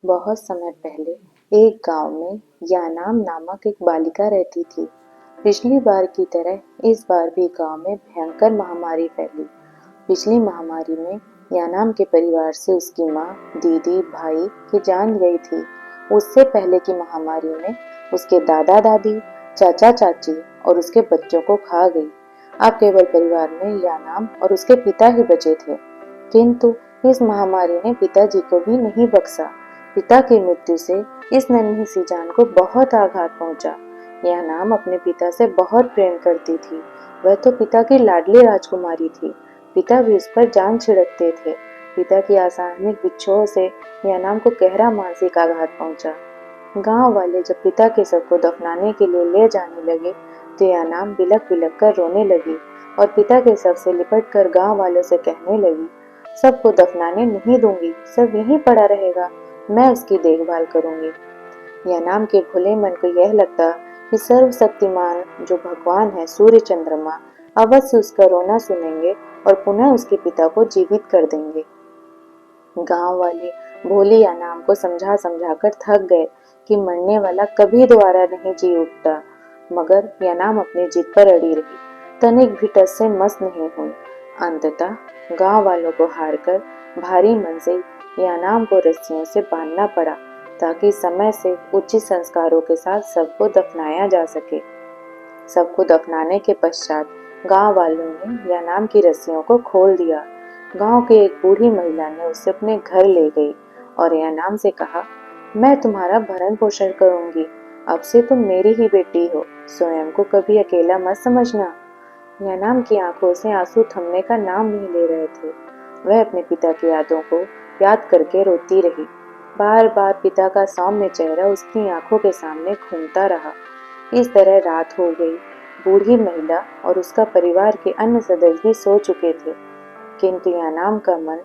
बहुत समय पहले एक गांव में यानाम नामक एक बालिका रहती थी। पिछली बार की तरह इस बार भी गांव में भयंकर महामारी फैली। पिछली महामारी में यानाम के परिवार से उसकी माँ, दीदी, भाई की जान गई थी। उससे पहले की महामारी में उसके दादा दादी, चाचा चाची और उसके बच्चों को खा गई। अब केवल परिवार में यानाम और उसके पिता ही बचे थे। किंतु इस महामारी ने पिताजी को भी नहीं बख्शा। पिता की मृत्यु से इस नन्ही सी जान को बहुत आघात पहुंचा। यानाम अपने पिता से बहुत प्रेम करती थी। वह तो पिता की लाडली राजकुमारी थी। पिता भी उस पर जान छिड़कते थे। पिता की असामयिक बिच्छों से यानाम को गहरा मानसिक आघात पहुंचा। गांव वाले जब पिता के शव को दफनाने के लिए ले जाने लगे तो यानाम बिलख बिलख कर रोने लगी और पिता के शव से लिपट कर गांव वालों से कहने लगी, सबको दफनाने नहीं दूंगी, सब यहीं पड़ा रहेगा, मैं इसकी देखभाल करूंगी। यानाम के भोले मन को यह लगता कि सर्वशक्तिमान जो भगवान है, सूर्य चंद्रमा अवश्य उसका रोना सुनेंगे और पुनः उसके पिता को जीवित कर देंगे। गांव वाले भोली यानाम को समझा समझा कर थक गए कि मरने वाला कभी दोबारा नहीं जी उठता, मगर यानाम अपनी जिद पर अड़ी रही। तनिक भी टस से मस नहीं हुई। अंततः गांव वालों को हारकर भारी मन से यानाम को रस्सियों से बांधना पड़ा ताकि समय से उचित संस्कारों के साथ सबको दफनाया जा सके। सबको दफनाने के पश्चात गांव वालों ने यानाम की रस्सियों को खोल दिया। गांव की एक बूढ़ी महिला ने उसे अपने घर ले गई और यानाम से कहा, मैं तुम्हारा भरण पोषण करूंगी, अब से तुम मेरी ही बेटी हो, स्वयं को कभी अकेला मत समझना। यानाम की आंखों से आंसू थमने का नाम नहीं ले रहे थे। वह अपने पिता की यादों को याद करके रोती रही। बार बार पिता का सौम्य चेहरा उसकी आंखों के सामने घूमता रहा। इस तरह रात हो गई। बूढ़ी महिला और उसका परिवार के अन्य सदस्य भी सो चुके थे, किंतु यानाम का मन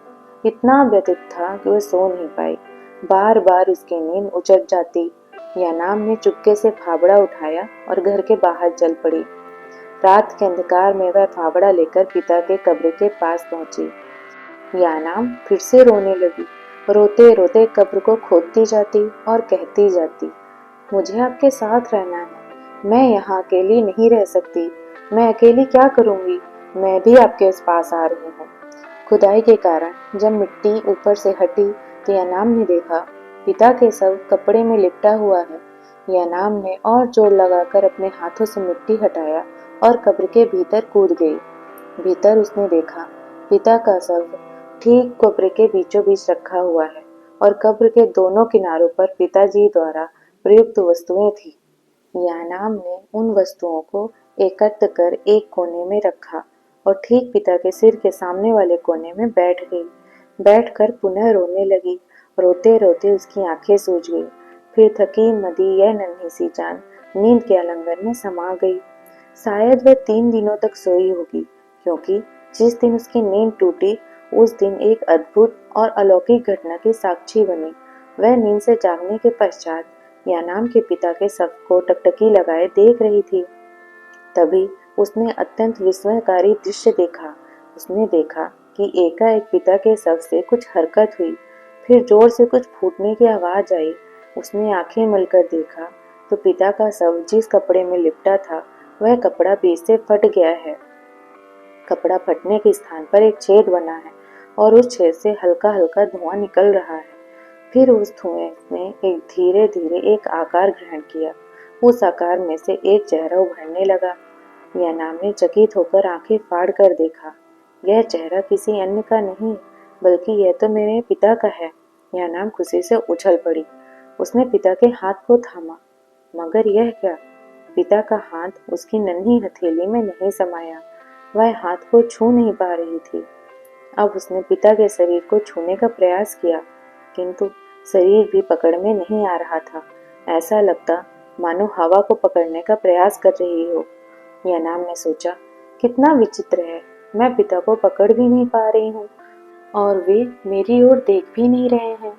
इतना व्यथित था कि वह सो नहीं पाई। बार बार उसकी नींद उचट जाती। यानाम ने चुपके से फावड़ा उठाया और घर के बाहर चल पड़ी। रात के अंधकार में वह फावड़ा लेकर पिता के कब्र के पास पहुंची। यानाम फिर से रोने लगी। रोते रोते कब्र को खोदती जाती और कहती जाती, मुझे आपके साथ रहना है, मैं यहाँ अकेली नहीं रह सकती, मैं अकेली क्या करूँगी, मैं भी आपके पास आ रही हूँ। खुदाई के कारण जब मिट्टी ऊपर से हटी तो यानाम ने देखा पिता के शव कपड़े में लिपटा हुआ है। यानाम ने और जोर लगाकर अपने हाथों से मिट्टी हटाया और कब्र के भीतर कूद गई। भीतर उसने देखा पिता का शव ठीक कब्र के बीचों बीच रखा हुआ है और कब्र के दोनों किनारों पर पिताजी द्वारा प्रयुक्त वस्तुएं थी। यानाम ने उन वस्तुओं को एकत्र कर एक कोने में रखा और ठीक पिता के सिर के सामने वाले कोने में बैठ गई। बैठकर पुनः रोने लगी। रोते रोते उसकी आंखें सूज गई। फिर थकी मदी यह नन्ही सी जान नींद के आलिंगन में समा गई। शायद वह 3 दिनों तक सोई होगी, क्योंकि जिस दिन उसकी नींद टूटी उस दिन एक अद्भुत और अलौकिक घटना की साक्षी बनी। वह नींद से जागने के पश्चात यानाम के पिता के शव को टकटकी लगाए देख रही थी। तभी उसने अत्यंत विस्मयकारी दृश्य देखा। उसने देखा कि एकाएक पिता के शव से कुछ हरकत हुई, फिर जोर से कुछ फूटने की आवाज आई। उसने आंखें मलकर देखा तो पिता का शव जिस कपड़े में लिपटा था वह कपड़ा बीच से फट गया है। कपड़ा फटने के स्थान पर एक छेद बना है और उस छेद से हल्का हल्का धुआं निकल रहा है। फिर उस धुएं ने एक धीरे धीरे एक आकार ग्रहण किया। उस आकार में से एक चेहरा उभरने लगा। यानाम ने चकित होकर आंखें फाड़ कर देखा। यह चेहरा किसी अन्य का नहीं, बल्कि यह तो मेरे पिता का है। यानाम खुशी से उछल पड़ी। उसने पिता के हाथ को थामा, मगर यह क्या? पिता का हाथ उसकी नन्ही हथेली में नहीं समाया। वह हाथ को छू नहीं पा रही थी। अब उसने पिता के शरीर को छूने का प्रयास किया, किंतु शरीर भी पकड़ में नहीं आ रहा था। ऐसा लगता मानो हवा को पकड़ने का प्रयास कर रही हो। यानाम ने सोचा, कितना विचित्र है, मैं पिता को पकड़ भी नहीं पा रही हूँ और वे मेरी ओर देख भी नहीं रहे हैं।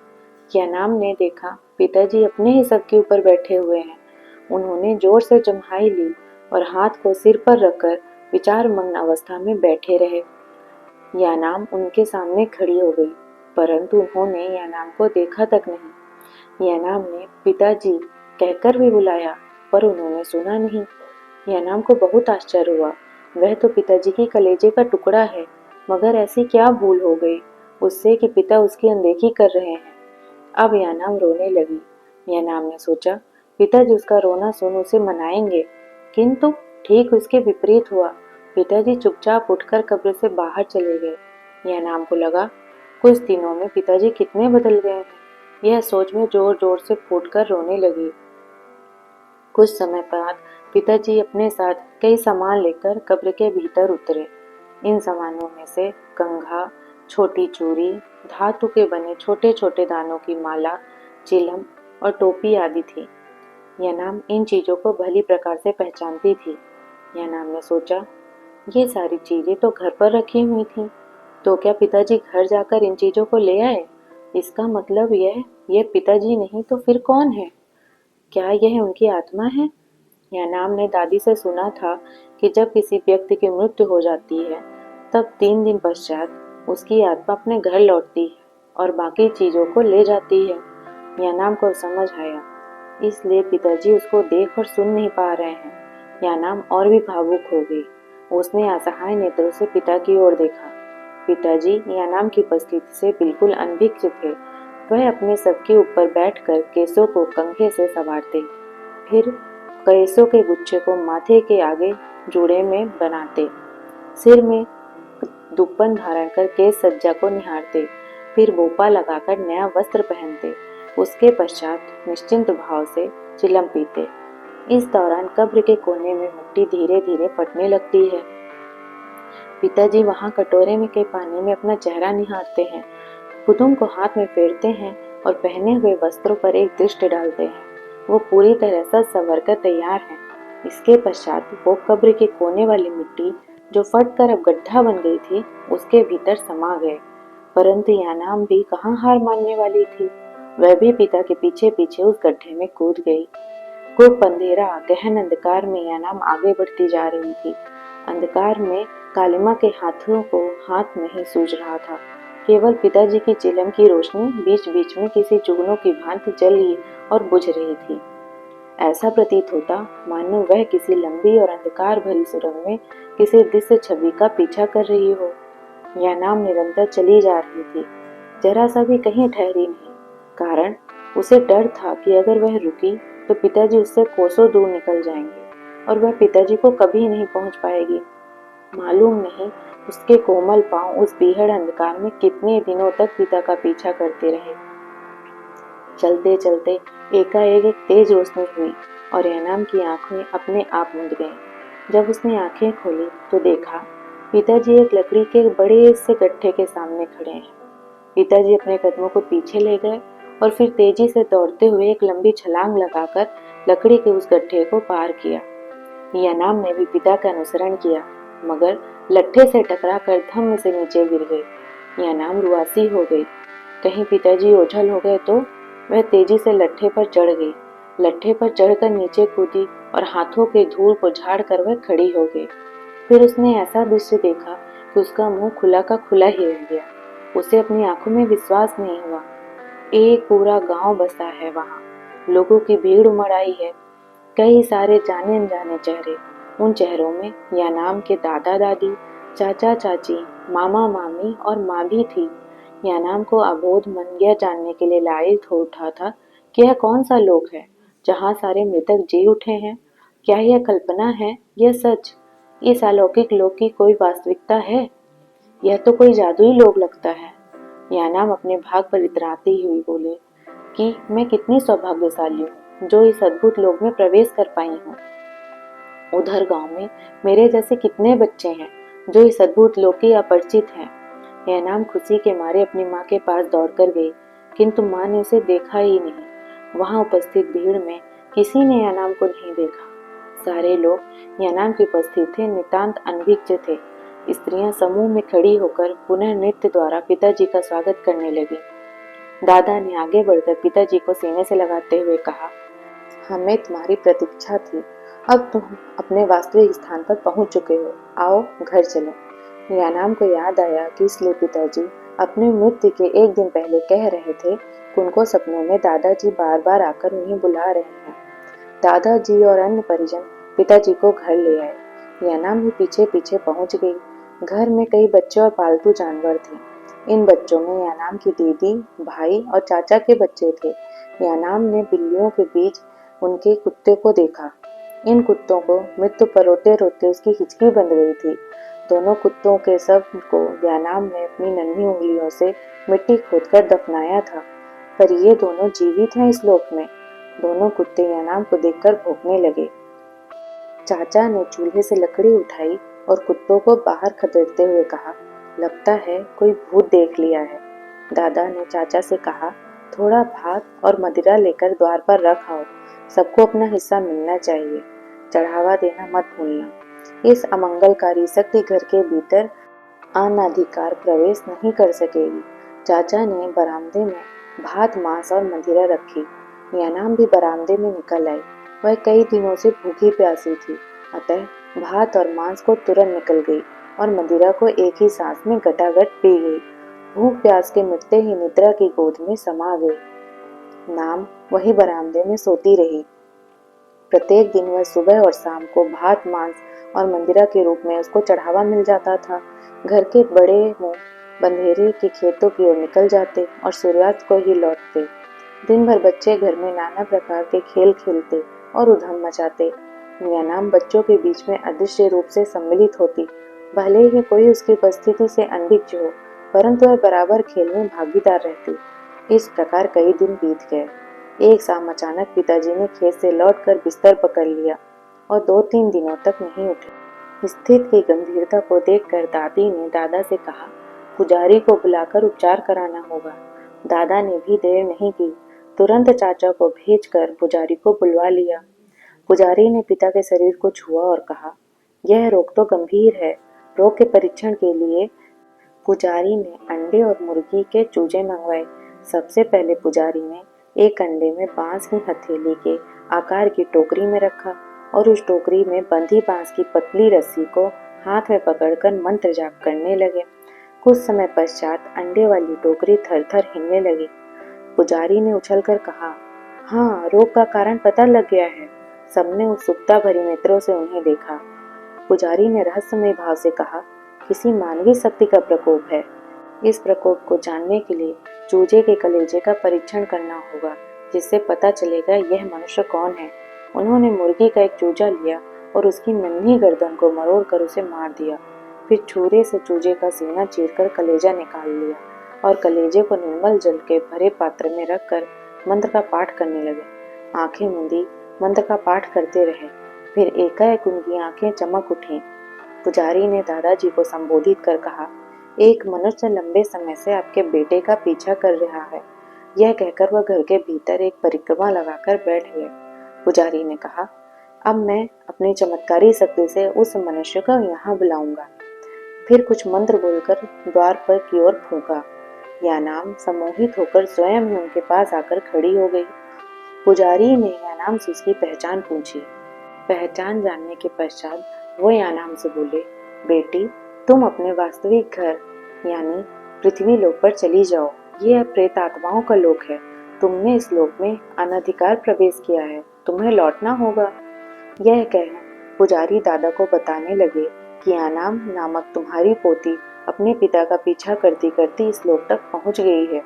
यानाम ने देखा पिताजी अपने ही शव के ऊपर बैठे हुए हैं। उन्होंने जोर से जम्हाई ली और हाथ को सिर पर रखकर विचारमग्न अवस्था में बैठे रहे। यानाम उनके सामने खड़ी हो गई, परंतु उन्होंने यानाम को देखा तक नहीं। यानाम ने पिताजी कहकर भी बुलाया, पर उन्होंने सुना नहीं। यानाम को बहुत आश्चर्य हुआ। वह तो पिताजी की कलेजे का टुकड़ा है, मगर ऐसी क्या भूल हो गई उससे कि पिता उसकी अनदेखी कर रहे हैं। अब यानाम रोने लगी। यानाम ने सोचा पिताजी उसका रोना सुन उसे मनाएंगे, किंतु ठीक उसके विपरीत हुआ। पिताजी चुपचाप उठकर कब्र से बाहर चले गए। यानाम को लगा कुछ दिनों में पिताजी कितने बदल गए हैं। यह सोच में जोर जोर से फूटकर रोने लगी। कुछ समय बाद पिताजी अपने साथ कई सामान लेकर कब्र के भीतर उतरे। इन सामानों में से कंघा, छोटी चूड़ी, धातु के बने छोटे छोटे दानों की माला, चिलम और टोपी आदि थी। यानाम इन चीजों को भली प्रकार से पहचानती थी। यानाम ने सोचा ये सारी चीजें तो घर पर रखी हुई थी, तो क्या पिताजी घर जाकर इन चीजों को ले आए? इसका मतलब यह पिताजी नहीं तो फिर कौन है? क्या यह उनकी आत्मा है? यानाम ने दादी से सुना था कि जब किसी व्यक्ति की मृत्यु हो जाती है तब 3 दिन पश्चात उसकी आत्मा अपने घर लौटती है और बाकी चीजों को ले जाती है। यानाम को समझ आया, इसलिए पिताजी उसको देख और सुन नहीं पा रहे हैं। यानाम और भी भावुक हो गई। उसने असहाय नेत्रों से पिता की ओर देखा। पिताजी यानाम की उपस्थिति से बिल्कुल अनभिज्ञ थे। वह अपने सबके ऊपर बैठकर केसों को कंघे से संवारते, फिर केसों के गुच्छे को माथे के आगे जूड़े में बनाते, सिर में दुपन धारण कर केस सज्जा को निहारते, फिर बोपा लगाकर नया वस्त्र पहनते। उसके पश्चात निश्चिंत भाव से चिलम पीते। इस दौरान कब्र के कोने में मिट्टी धीरे धीरे फटने लगती है। पिताजी वहां कटोरे में के पानी में अपना चेहरा निहारते हैं, कुदुम को हाथ में फेरते हैं और पहने हुए वस्त्रों पर एक दृष्टि डालते हैं। वो पूरी तरह से संवर कर तैयार हैं। इसके पश्चात वो कब्र के कोने वाली मिट्टी जो फट कर अब गड्ढा बन गई थी उसके भीतर समा गए। परंतु यानाम भी कहाँ हार मानने वाली थी। वह भी पिता के पीछे पीछे उस गड्ढे में कूद गई। खूब अंधेरा गहन अंधकार में यानाम आगे बढ़ती जा रही थी। अंधकार में कालिमा के हाथों को हाथ नहीं सूझ रहा था। केवल पिताजी की चिलम की रोशनी बीच बीच में किसी जुगनू की भांति जल और बुझ रही थी। ऐसा प्रतीत होता मानो वह किसी लंबी और अंधकार भरी सुरंग में किसी दृश्य छवि का पीछा कर रही हो। यानाम निरंतर चली जा रही थी, जरा सा भी कहीं ठहरी नहीं। कारण उसे डर था कि अगर वह रुकी तो पिताजी उससे कोसों दूर निकल जाएंगे और वह पिताजी को कभी नहीं पहुंच पाएगी। मालूम नहीं उसके कोमल पांव उस बीहड़ अंधकार में कितने दिनों तक पिता का पीछा करते रहे। चलते चलते एकाएक एक तेज रोशनी हुई और यानाम की आंखें अपने आप मुंद गईं। जब उसने आंखें खोली तो देखा पिताजी एक लकड़ी के बड़े से गड्ढे के सामने खड़े हैं। पिताजी अपने कदमों को पीछे ले गए और फिर तेजी से दौड़ते हुए एक लंबी छलांग लगाकर लकड़ी के उस गड्ढे को पार किया। यानाम ने भी पिता का अनुसरण किया, मगर लट्ठे से टकराकर धम्म से नीचे गिर गई। यानाम रुआसी हो गई। कहीं पिताजी ओझल हो गए तो वह तेजी से लट्ठे पर चढ़ गई। लट्ठे पर चढ़कर नीचे कूदी और हाथों के धूल को झाड़कर वह खड़ी हो गई। फिर उसने ऐसा दृश्य देखा कि उसका मुंह खुला का खुला ही रह गया। उसे अपनी आंखों में विश्वास नहीं हुआ। एक पूरा गांव बसा है वहां, लोगों की भीड़ उमड़ आई है। कई सारे जाने अनजाने चेहरे। उन चेहरों में यानाम के दादा दादी, चाचा चाची, मामा मामी और माँ भी थी। यानाम को अबोध मन यह जानने के लिए लायक हो उठा था कि यह कौन सा लोक है जहाँ सारे मृतक जी उठे हैं। क्या यह कल्पना है यह सच? इस अलौकिक लोक की कोई वास्तविकता है? यह तो कोई जादुई लोक लगता है। यानाम अपने भाग पर इतराती हुई बोले कि मैं कितनी सौभाग्यशाली हूँ जो इस अद्भुत लोक में प्रवेश कर पाई हूँ। उधर गांव में मेरे जैसे कितने बच्चे हैं जो इस अद्भुत लोक की अपरिचित हैं। यानाम खुशी के मारे अपनी माँ के पास दौड़कर गई, किंतु माँ ने उसे देखा ही नहीं। वहां उपस्थित भीड़ में किसी ने यानाम को नहीं देखा। सारे लोग यानाम की उपस्थिति नितांत अनभिज्ञ थे। स्त्रियां समूह में खड़ी होकर पुनः नृत्य द्वारा पिताजी का स्वागत करने लगी। दादा ने आगे बढ़कर पिताजी को सीने से लगाते हुए कहा, हमें तुम्हारी प्रतीक्षा थी। अब तुम अपने वास्तविक स्थान पर पहुंच चुके हो। आओ घर चलो। यानाम को याद आया कि इसलिए पिताजी अपनी मृत्यु के एक दिन पहले कह रहे थे कि उनको सपनों में दादाजी बार बार आकर उन्हें बुला रहे हैं। दादाजी और अन्य परिजन पिताजी को घर ले आए। यानाम भी पीछे पीछे पहुंच गई। घर में कई बच्चे और पालतू जानवर थे। इन बच्चों में यानाम की दीदी, भाई और चाचा के बच्चे थे। यानाम ने बिल्लियों के बीच उनके कुत्ते को देखा। इन कुत्तों को मृत्यु पर रोते रोते उसकी हिचकी बंध गई थी। दोनों कुत्तों के शव को यानाम ने अपनी नन्ही उंगलियों से मिट्टी खोदकर दफनाया था, पर ये दोनों जीवित हैं इस लोक में। दोनों कुत्ते यानाम को देखकर भौंकने लगे। चाचा ने चूल्हे से लकड़ी उठाई और कुत्तों को बाहर खदेड़ते हुए कहा, लगता है कोई भूत देख लिया है। दादा ने चाचा से कहा, थोड़ा भात और मदिरा लेकर द्वार पर रख आओ, सबको अपना हिस्सा मिलना चाहिए। चढ़ावा देना मत भूलना। इस अमंगलकारी शक्ति घर के भीतर अनाधिकार प्रवेश नहीं कर सकेगी। चाचा ने बरामदे में भात, मांस और मदिरा रखी। यानाम भी बरामदे में निकल आई। वह कई दिनों से भूखी प्यासी थी, अतः भात और मांस को तुरंत निकल गई और मदिरा को एक ही सांस में गटागट पी गई। भूख प्यास के मिटते ही निद्रा की गोद में समा गई। नाम वही बरामदे में सोती रही। प्रत्येक दिन वह सुबह और शाम को भात, मांस और मंदिरा के रूप में उसको चढ़ावा मिल जाता था। घर के बड़े मुंह बंधेरे के खेतों की ओर निकल जाते और सूर्यास्त को ही लौटते। दिन भर बच्चे घर में नाना प्रकार के खेल खेलते और उधम मचाते। यानाम बच्चों के बीच में अदृश्य रूप से सम्मिलित होती। भले ही कोई उसकी उपस्थिति से अनभिज्ञ हो, परंतु वह बराबर खेल में भागीदार रहती। इस प्रकार कई दिन बीत गए। एक शाम अचानक पिताजी ने खेत से लौटकर बिस्तर पकड़ लिया और 2-3 दिनों तक नहीं उठे। स्थिति की गंभीरता को देखकर दादी ने दादा से कहा, पुजारी को बुलाकर उपचार कराना होगा। दादा ने भी देर नहीं की, तुरंत चाचा को भेजकर पुजारी को बुलवा लिया। पुजारी ने पिता के शरीर को छुआ और कहा, यह रोग तो गंभीर है। रोग के परीक्षण के लिए पुजारी ने अंडे और मुर्गी के चूजे मंगवाए। सबसे पहले पुजारी ने एक अंडे में बांस की हथेली के आकार की टोकरी में रखा और उस टोकरी में बंधी बांस की पतली रस्सी को हाथ में पकड़कर मंत्र जाप करने लगे। कुछ समय पश्चात अंडे वाली टोकरी थर-थर हिलने लगी। पुजारी ने उछलकर कहा, हाँ, रोग का कारण पता लग गया है। सबने उत्सुकता भरी नेत्रों से उन्हें देखा। पुजारी ने रहस्यमय भाव से कहा, किसी मानवीय शक्ति का प्रकोप है। इस प्रकोप को जानने के लिए चूजे के कलेजे का परीक्षण करना होगा, जिससे पता चलेगा यह मनुष्य कौन है। उन्होंने मुर्गी का एक चूजा लिया और उसकी नन्ही गर्दन को मरोड़कर उसे मार दिया। फिर छुरे से चूजे का सीना चीरकर कलेजा निकाल लिया और कलेजे को निर्मल जल के भरे पात्र में रखकर मंत्र का पाठ करने लगे। आंखें मूंदी मंत्र का पाठ करते रहे। फिर एकाएक उनकी आंखें चमक उठी। पुजारी ने दादाजी को संबोधित कर कहा, एक मनुष्य लंबे समय से आपके बेटे का पीछा कर रहा है। यह कहकर वह घर के भीतर एक परिक्रमा लगाकर बैठ गए। पुजारी ने कहा, अब मैं अपनी चमत्कारी शक्ति से उस मनुष्य को यहाँ बुलाऊंगा। फिर कुछ मंत्र बोलकर द्वार पर की ओर फूंका। यानाम सम्मोहित होकर स्वयं ही उनके पास आकर खड़ी हो गई। पुजारी ने यानाम से उसकी पहचान पूछी। पहचान जानने के पश्चात वो यानाम से बोले, बेटी, तुम अपने वास्तविक घर यानी पृथ्वी लोक पर चली जाओ। ये अब प्रेत आत्माओं का लोक है। तुमने इस लोक में अनधिकार प्रवेश किया है, तुम्हें लौटना होगा। यह कह पुजारी दादा को बताने लगे कि यानाम नामक तुम्हारी पोती अपने पिता का पीछा करती करती इस लोक तक पहुंच गई है।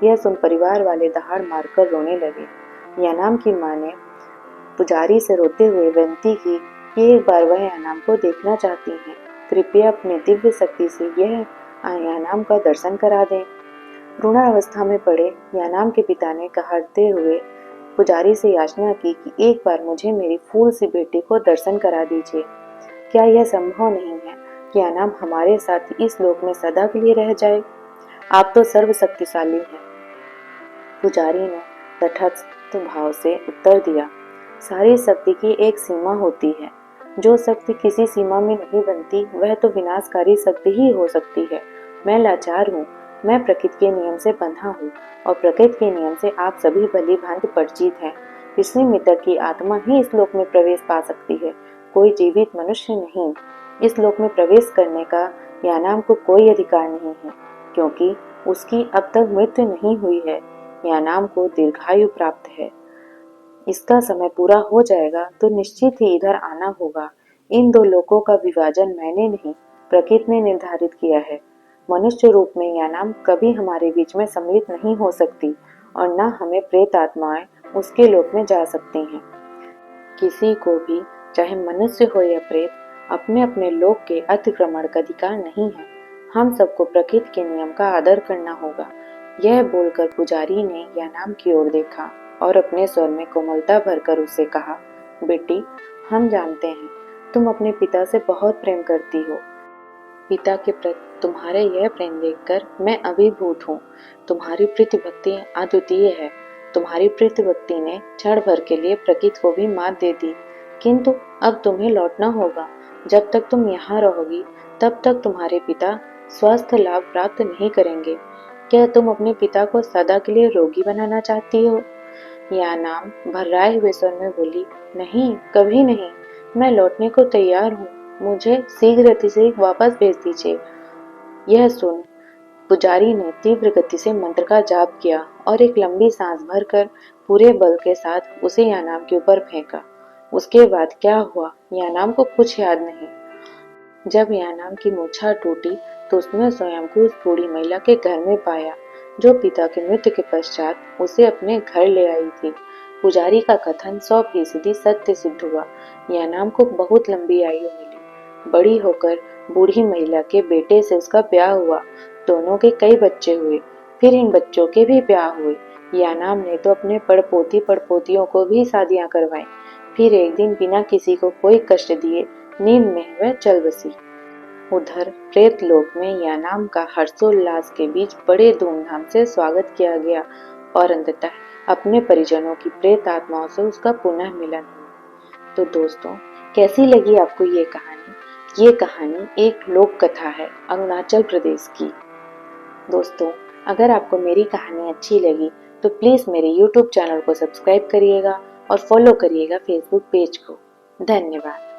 यह सुन परिवार वाले दहाड़ मारकर रोने लगे। यानाम की माँ ने पुजारी से रोते हुए विनती की कि एक बार वह यानाम को देखना चाहती हैं। कृपया अपने दिव्य शक्ति से यह यानाम का दर्शन करा दें। रुणावस्था में पड़े यानाम के पिता ने कहते हुए पुजारी से याचना की कि एक बार मुझे मेरी फूल सी बेटी को दर्शन करा दीजिए। क्या यह संभव नहीं है कि यानाम हमारे साथ इस लोक में सदा के लिए रह जाए? आप तो सर्वशक्तिशाली हैं। पुजारी ने तटस्थ भाव से उत्तर दिया, सारी शक्ति की एक सीमा होती है। जो शक्ति किसी सीमा में नहीं बनती वह तो विनाशकारी शक्ति ही हो सकती है। मैं लाचार हूँ। मैं प्रकृति के नियम से बंधा हूँ और प्रकृति के नियम से आप सभी भली भांति परिचित हैं। पिछले मृतक की आत्मा ही इस लोक में प्रवेश पा सकती है, कोई जीवित मनुष्य नहीं। इस लोक में प्रवेश करने का यानाम को कोई अधिकार नहीं है, क्योंकि उसकी अब तक मृत्यु नहीं हुई है। यानाम को दीर्घायु प्राप्त है। इसका समय पूरा हो जाएगा तो निश्चित ही इधर आना होगा। इन दो लोकों का विभाजन मैंने नहीं, प्रकृति ने निर्धारित किया है। मनुष्य रूप में यानाम कभी हमारे बीच में सम्मिलित नहीं हो सकती और न हमें प्रेत आत्माएं उसके लोक में जा सकती हैं। किसी को भी, चाहे मनुष्य हो या प्रेत, अपने अपने लोक के अतिक्रमण का अधिकार नहीं है। हम सबको प्रकृति के नियम का आदर करना होगा। यह बोलकर पुजारी ने यानाम की ओर देखा और अपने स्वर में कोमलता भरकर उससे कहा, बेटी, हम जानते हैं तुम अपने पिता से बहुत प्रेम करती हो। पिता के प्रति तुम्हारा यह प्रेम देखकर मैं अभिभूत हूँ। तुम्हारी प्रतिभक्ति अद्वितीय है। तुम्हारी प्रतिभक्ति ने क्षण भर के लिए प्रकृति को भी मात दे दी, किंतु अब तुम्हें लौटना होगा। जब तक तुम यहाँ रहोगी तब तक तुम्हारे पिता स्वास्थ्य लाभ प्राप्त नहीं करेंगे। क्या तुम अपने पिता को सदा के लिए रोगी बनाना चाहती हो? यानाम भर्राए हुए स्वर में बोली, नहीं, कभी नहीं। मैं लौटने को तैयार हूँ। मुझे शीघ्र गति से वापस भेज दीजिए। यह सुन पुजारी ने तीव्र गति से मंत्र का जाप किया और एक लंबी सांस भरकर पूरे बल के साथ उसे यानाम के ऊपर फेंका। उसके बाद क्या हुआ यानाम को कुछ याद नहीं। जब यानाम की मूर्छा टूटी तो उसने स्वयं को उस बूढ़ी महिला के घर में पाया जो पिता के मृत्यु के पश्चात उसे अपने घर ले आई थी। पुजारी का कथन 100% सत्य सिद्ध हुआ। यानाम को बहुत लंबी आयु मिली। बड़ी होकर बूढ़ी महिला के बेटे से उसका ब्याह हुआ। दोनों के कई बच्चे हुए। फिर इन बच्चों के भी ब्याह हुए। यानाम ने तो अपने पड़पोती पड़पोतियों को भी शादियां करवाई। फिर एक दिन बिना किसी को कोई कष्ट दिए नींद में वह चल बसी। उधर प्रेत लोक में यानाम का हर्षोल्लास के बीच बड़े धूमधाम से स्वागत किया गया और अंततः अपने परिजनों की प्रेत आत्माओं से उसका पुनः मिलन हुआ। तो दोस्तों, कैसी लगी आपको ये कहानी? ये कहानी एक लोक कथा है अरुणाचल प्रदेश की। दोस्तों, अगर आपको मेरी कहानी अच्छी लगी तो प्लीज मेरे YouTube चैनल को सब्सक्राइब करिएगा और फॉलो करिएगा फेसबुक पेज को। धन्यवाद।